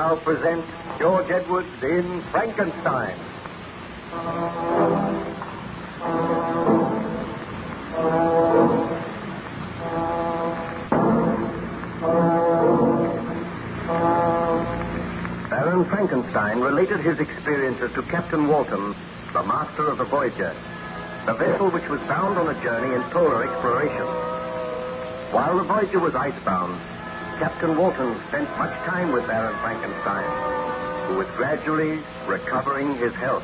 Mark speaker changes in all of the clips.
Speaker 1: now present George Edwards in Frankenstein. Baron Frankenstein related his experiences to Captain Walton, the master of the Voyager, the vessel which was bound on a journey in polar exploration. While the Voyager was icebound, Captain Walton spent much time with Baron Frankenstein, who was gradually recovering his health.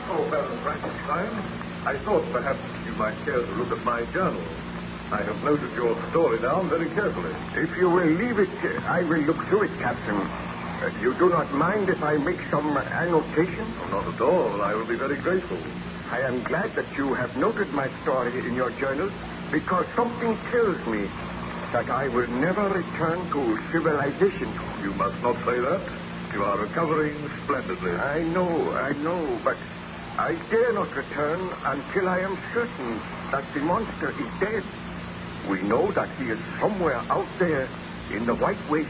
Speaker 2: Oh, Baron Frankenstein, I thought perhaps you might care to look at my journal. I have noted your story down very carefully.
Speaker 3: If you will leave it, I will look through it, Captain. You do not mind if I make some annotation?
Speaker 2: Oh, not at all. I will be very grateful.
Speaker 3: I am glad that you have noted my story in your journal, because something tells me that I will never return to civilization.
Speaker 2: You must not say that. You are recovering splendidly.
Speaker 3: I know, but I dare not return until I am certain that the monster is dead. We know that he is somewhere out there in the white waste,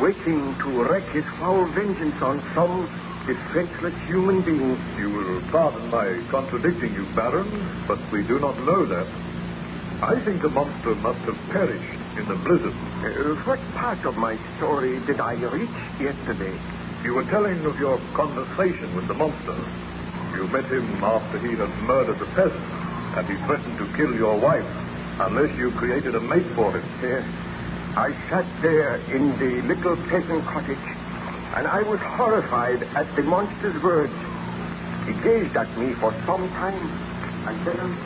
Speaker 3: waiting to wreak his foul vengeance on some defenseless human being.
Speaker 2: You will pardon my contradicting you, Baron, but we do not know that. I think the monster must have perished in the blizzard.
Speaker 3: What part of my story did I reach yesterday?
Speaker 2: You were telling of your conversation with the monster. You met him after he had murdered the peasant, and he threatened to kill your wife unless you created a mate for him.
Speaker 3: Yes. I sat there in the little peasant cottage, and I was horrified at the monster's words. He gazed at me for some time, and then,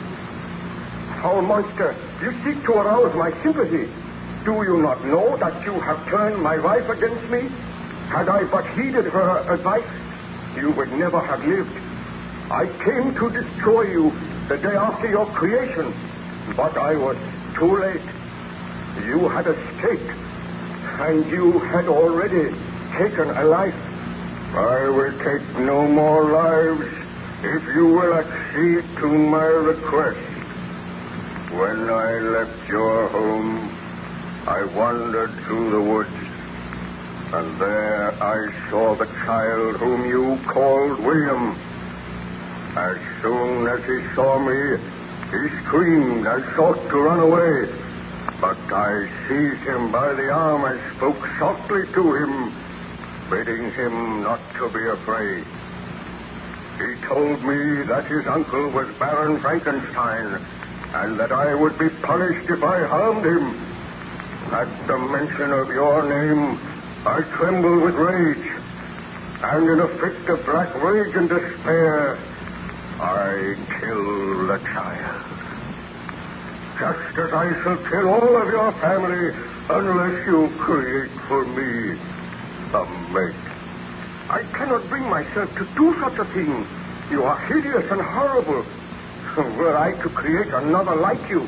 Speaker 3: "Foul monster, you seek to arouse my sympathy. Do you not know that you have turned my wife against me? Had I but heeded her advice, you would never have lived. I came to destroy you the day after your creation, but I was too late. You had escaped, and you had already taken a life. I will take no more lives if you will accede to my request. When I left your home, I wandered through the woods, and there I saw the child whom you called William. As soon as he saw me, he screamed and sought to run away. But I seized him by the arm and spoke softly to him, bidding him not to be afraid. He told me that his uncle was Baron Frankenstein, and that I would be punished if I harmed him. At the mention of your name, I trembled with rage, and in a fit of black rage and despair, I killed the child. Just as I shall kill all of your family unless you create for me a mate. I cannot bring myself to do such a thing. You are hideous and horrible. Were I to create another like you,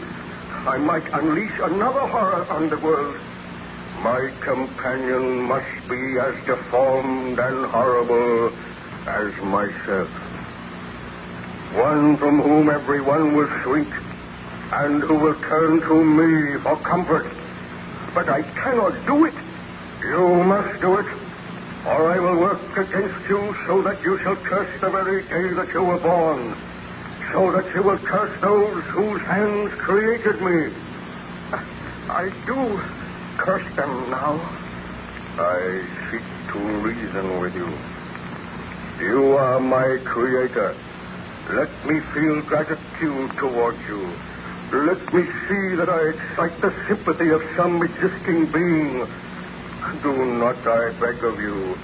Speaker 3: I might unleash another horror on the world. My companion must be as deformed and horrible as myself. One from whom everyone will shrink, and who will turn to me for comfort. But I cannot do it. You must do it, or I will work against you so that you shall curse the very day that you were born, so that you will curse those whose hands created me. I do curse them now. I seek to reason with you. You are my creator. Let me feel gratitude towards you. Let me see that I excite the sympathy of some existing being. Do not, I beg of you,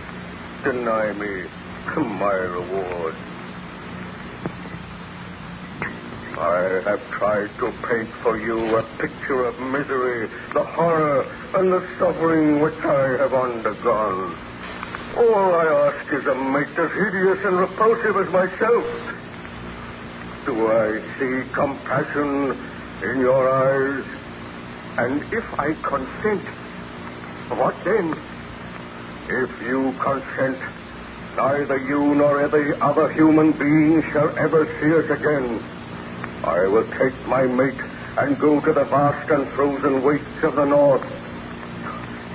Speaker 3: deny me my reward. I have tried to paint for you a picture of misery, the horror, and the suffering which I have undergone. All I ask is a mate as hideous and repulsive as myself. Do I see compassion in your eyes? And if I consent, what then? If you consent, neither you nor any other human being shall ever see us again. I will take my mate and go to the vast and frozen wastes of the north.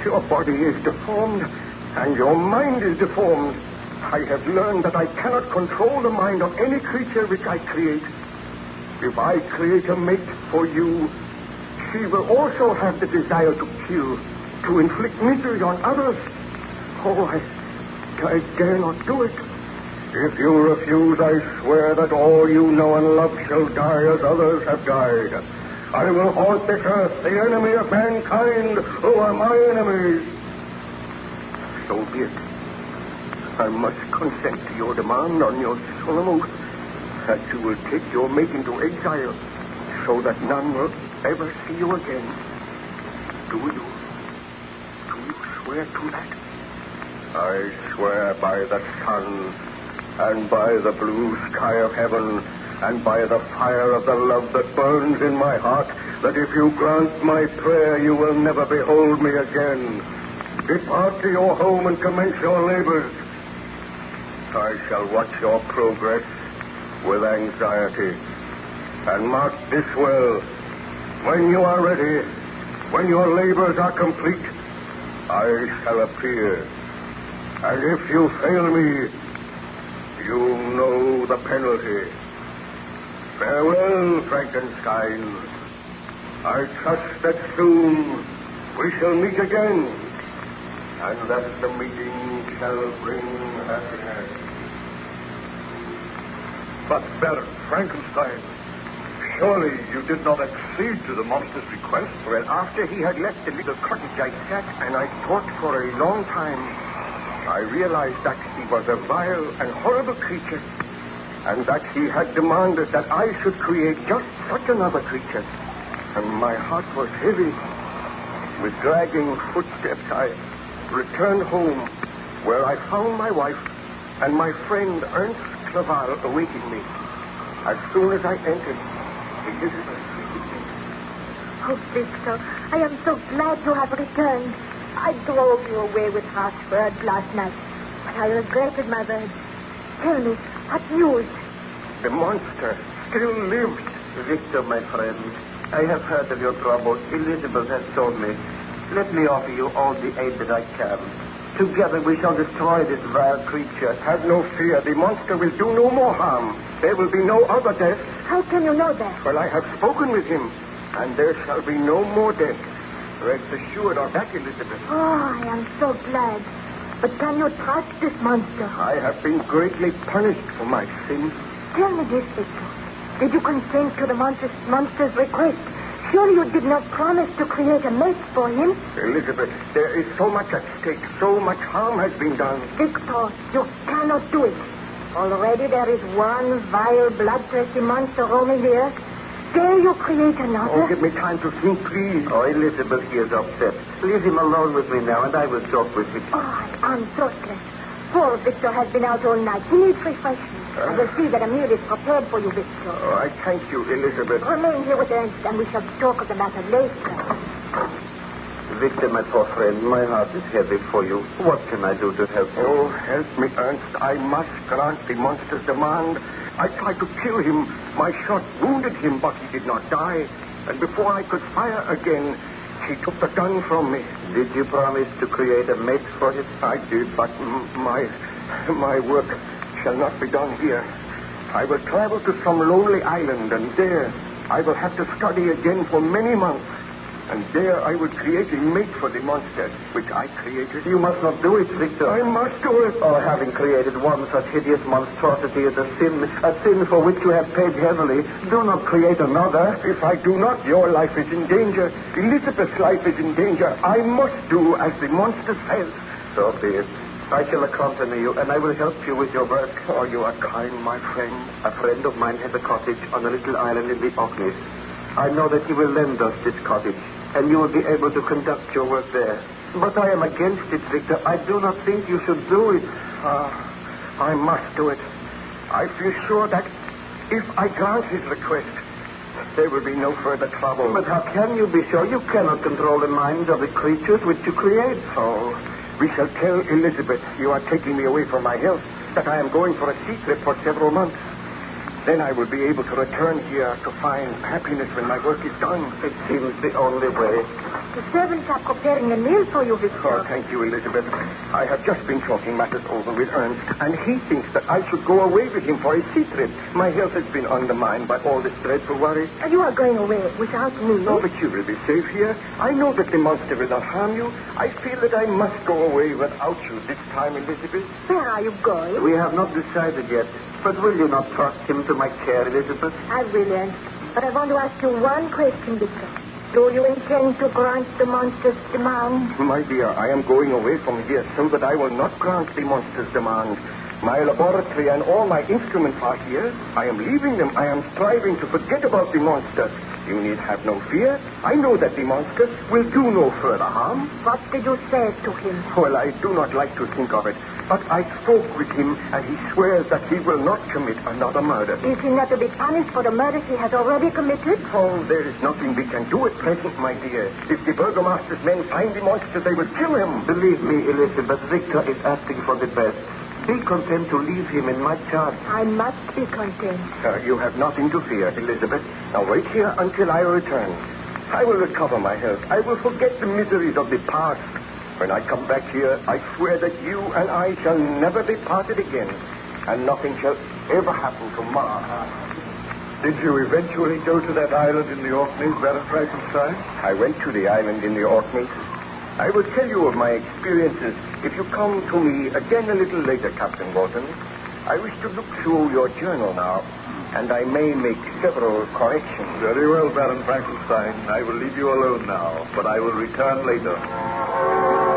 Speaker 3: Your body is deformed, and your mind is deformed. I have learned that I cannot control the mind of any creature which I create. If I create a mate for you, she will also have the desire to kill, to inflict misery on others. Oh, I dare not do it. If you refuse, I swear that all you know and love shall die as others have died. I will haunt this earth, the enemy of mankind, who are my enemies. So be it. I must consent to your demand on your solemn oath that you will take your mate into exile so that none will ever see you again. Do you swear to that? I swear by the sun and by the blue sky of heaven and by the fire of the love that burns in my heart that if you grant my prayer, you will never behold me again. Depart to your home and commence your labors. I shall watch your progress with anxiety. And mark this well. When you are ready, when your labors are complete, I shall appear. And if you fail me, you know the penalty. Farewell, Frankenstein. I trust that soon we shall meet again, and that the meeting shall bring happiness.
Speaker 2: But, Baron Frankenstein, surely you did not accede to the monster's request?
Speaker 3: Well, after he had left the little cottage, I sat and I thought for a long time. I realized that he was a vile and horrible creature, and that he had demanded that I should create just such another creature. And my heart was heavy. With dragging footsteps, I returned home, where I found my wife and my friend Ernst Clerval awaiting me. As soon as I entered, Elizabeth greeted me.
Speaker 4: Oh, Victor, I am so glad you have returned. I drove you away with harsh words last night, but I regretted my words. Tell me, what news?
Speaker 3: The monster still lives.
Speaker 1: Victor, my friend, I have heard of your troubles. Elizabeth has told me. Let me offer you all the aid that I can. Together we shall destroy this vile creature.
Speaker 3: Have no fear. The monster will do no more harm. There will be no other death.
Speaker 4: How can you know that?
Speaker 3: Well, I have spoken with him, and there shall be no more death. Rest assured of that, Elizabeth.
Speaker 4: Oh, I am so glad. But can you trust this monster?
Speaker 3: I have been greatly punished for my sins.
Speaker 4: Tell me this, Victor. Did you consent to the monster's request? Surely you did not promise to create a mate for him.
Speaker 3: Elizabeth, there is so much at stake. So much harm has been done.
Speaker 4: Victor, you cannot do it. Already there is one vile, bloodthirsty monster roaming the earth. Dare you create another?
Speaker 3: Oh, give me time to think, please.
Speaker 1: Oh, Elizabeth, he is upset. Leave him alone with me now, and I will talk with him.
Speaker 4: Oh, I'm thoughtless. Poor Victor has been out all night. He needs refreshment. I will see that a meal is prepared for you, Victor.
Speaker 3: Oh, I thank you, Elizabeth.
Speaker 4: Remain here with Ernst, and we shall talk of the matter later.
Speaker 1: Victor, my poor friend, my heart is heavy for you. What can I do to help you?
Speaker 3: Oh, help me, Ernst. I must grant the monster's demand. I tried to kill him. My shot wounded him, but he did not die. And before I could fire again, he took the gun from me.
Speaker 1: Did you promise to create a mate for him?
Speaker 3: I did, but my work shall not be done here. I will travel to some lonely island, and there I will have to study again for many months. And there I will create a mate for the monster, which I created.
Speaker 1: You must not do it, Victor.
Speaker 3: I must do it.
Speaker 1: Oh, having created one such hideous monstrosity is a sin for which you have paid heavily. Do not create another.
Speaker 3: If I do not, your life is in danger. Elizabeth's life is in danger. I must do as the monster says.
Speaker 1: So be it. I shall accompany you, and I will help you with your work.
Speaker 3: Oh, you are kind, my friend.
Speaker 1: A friend of mine has a cottage on a little island in the Orkneys. I know that he will lend us this cottage, and you will be able to conduct your work there. But I am against it, Victor. I do not think you should do it.
Speaker 3: I must do it. I feel sure that if I grant his request, there will be no further trouble.
Speaker 1: But how can you be sure? You cannot control the minds of the creatures which you create.
Speaker 3: Oh, We shall tell Elizabeth you are taking me away from my health, that I am going for a sea trip for several months. Then I will be able to return here to find happiness when my work is done.
Speaker 1: It seems the only way.
Speaker 4: The servants are preparing a meal for you, Victor.
Speaker 3: Oh, thank you, Elizabeth. I have just been talking matters over with Ernst, and he thinks that I should go away with him for a sea trip. My health has been undermined by all this dreadful worry.
Speaker 4: You are going away without me.
Speaker 3: No, but you will be safe here. I know that the monster will not harm you. I feel that I must go away without you this time, Elizabeth.
Speaker 4: Where are you going?
Speaker 1: We have not decided yet. But will you not trust him to my care, Elizabeth?
Speaker 4: I will, Ernst. But I want to ask you one question, Victor. Do you intend to grant the monster's demand?
Speaker 3: My dear, I am going away from here so that I will not grant the monster's demand. My laboratory and all my instruments are here. I am leaving them. I am striving to forget about the monster. You need have no fear. I know that the monster will do no further harm.
Speaker 4: What did you say to him?
Speaker 3: Well, I do not like to think of it. But I spoke with him, and he swears that he will not commit another murder.
Speaker 4: Is he not to be punished for the murder he has already committed?
Speaker 3: Oh, there is nothing we can do at present, my dear. If the burgomaster's men find the monster, they will kill him.
Speaker 1: Believe me, Elizabeth, Victor is acting for the best. Be content to leave him in my charge.
Speaker 4: I must be content.
Speaker 3: You have nothing to fear, Elizabeth. Now wait here until I return. I will recover my health. I will forget the miseries of the past. When I come back here, I swear that you and I shall never be parted again, and nothing shall ever happen to Ma.
Speaker 2: Did you eventually go to that island in the Orkneys, Baron Frankenstein?
Speaker 3: I went to the island in the Orkneys. I will tell you of my experiences if you come to me again a little later, Captain Walton. I wish to look through your journal now, and I may make several corrections.
Speaker 2: Very well, Baron Frankenstein. I will leave you alone now, but I will return later.